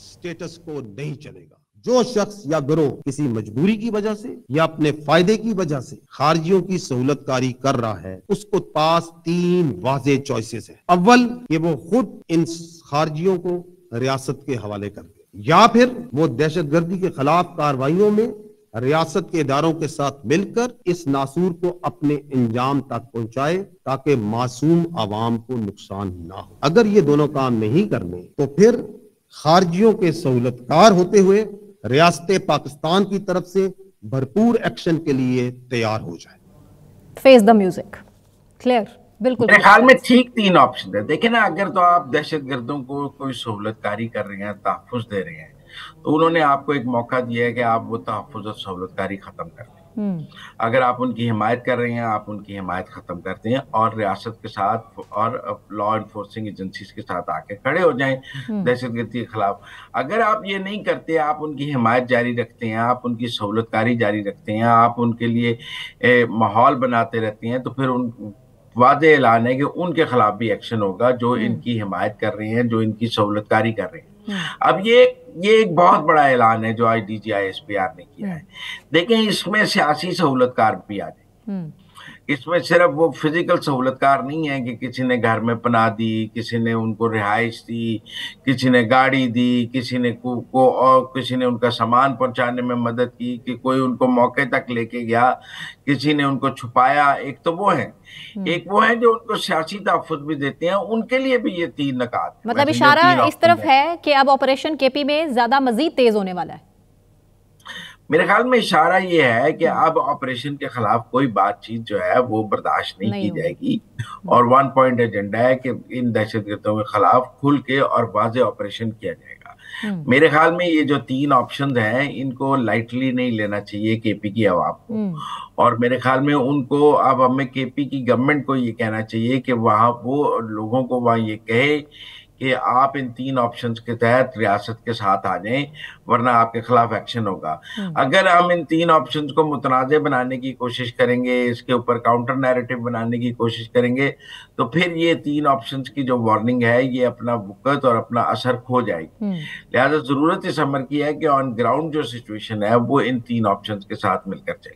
Status को नहीं चलेगा। जो शख्स या गिरोह किसी मजबूरी की वजह से या अपने फायदे की वजह से खारजियों की सहूलतकारी कर रहा है, उसको पास 3 वाज़ेह चॉइसेस हैं। अव्वल कि वो खुद इन खारजियों को रियासत के हवाले कर दे, या फिर वो दहशतगर्दी के खिलाफ कार्रवाइयों में रियासत के इदारों के साथ मिलकर इस नासूर को अपने इंजाम तक पहुंचाए ताकि मासूम आवाम को नुकसान ना हो। अगर ये दोनों काम नहीं करने तो फिर खारजियों के सहूलतकार होते हुए रियासत पाकिस्तान की तरफ से भरपूर एक्शन के लिए तैयार हो जाए। Face the music. क्लियर? बिल्कुल। मेरे ख्याल में ठीक 3 ऑप्शन है। देखे ना, अगर तो आप दहशतगर्दों को कोई सहूलतकारी कर रहे हैं, तहफ़्फ़ुज़ दे रहे हैं, तो उन्होंने आपको एक मौका दिया है कि आप वो तहफ़्फ़ुज़ और सहूलतकारी खत्म कर दें। अगर आप उनकी हिमायत कर रहे हैं, आप उनकी हिमायत खत्म करते हैं और रियासत के साथ और लॉ एनफोर्सिंग एजेंसीज के साथ आके खड़े हो जाएं दहशतगर्दी के खिलाफ। अगर आप ये नहीं करते, आप उनकी हिमायत जारी रखते हैं, आप उनकी सहूलतकारी जारी रखते हैं, आप उनके लिए माहौल बनाते रहते हैं, तो फिर उन वादे ऐलान है कि उनके खिलाफ भी एक्शन होगा जो इनकी हिमायत कर रहे हैं, जो इनकी सहूलतकारी कर रहे हैं। अब ये एक बहुत बड़ा ऐलान है जो आज DGISPR ने किया है। देखें, इसमें सियासी सहूलतकार भी आ जाए। इसमें सिर्फ वो फिजिकल सहूलतकार नहीं है कि किसी ने घर में पनाह दी, किसी ने उनको रिहाइश दी, किसी ने गाड़ी दी, किसी ने को और किसी ने उनका सामान पहुंचाने में मदद की, कि कोई उनको मौके तक लेके गया, किसी ने उनको छुपाया। एक तो वो है, एक वो है जो उनको सियासी तहफ़्फ़ुज़ भी देते हैं। उनके लिए भी ये 3 नकात, मतलब इशारा इस तरफ है कि अब ऑपरेशन केपी में ज्यादा मजीद तेज होने वाला है। मेरे ख्याल में इशारा ये है कि अब ऑपरेशन के खिलाफ कोई बातचीत जो है वो बर्दाश्त नहीं की जाएगी और 1 पॉइंट एजेंडा है कि इन दहशतगर्दों के खिलाफ खुल के और वाज़े ऑपरेशन किया जाएगा। मेरे ख्याल में ये जो 3 ऑप्शंस हैं, इनको लाइटली नहीं लेना चाहिए केपी की आवाम को। और मेरे ख्याल में उनको अब हमें केपी की गवर्नमेंट को ये कहना चाहिए कि वहाँ वो लोगों को वहाँ ये कहे कि आप इन 3 ऑप्शंस के तहत रियासत के साथ आ जाएं, वरना आपके खिलाफ एक्शन होगा। अगर हम इन 3 ऑप्शंस को मुतनाज़े बनाने की कोशिश करेंगे, इसके ऊपर काउंटर नैरेटिव बनाने की कोशिश करेंगे, तो फिर ये 3 ऑप्शंस की जो वार्निंग है ये अपना वक़्त और अपना असर खो जाएगी। लिहाजा ज़रूरत इस अमर की है कि ऑन ग्राउंड जो सिचुएशन है वो इन 3 ऑप्शंस के साथ मिलकर चले।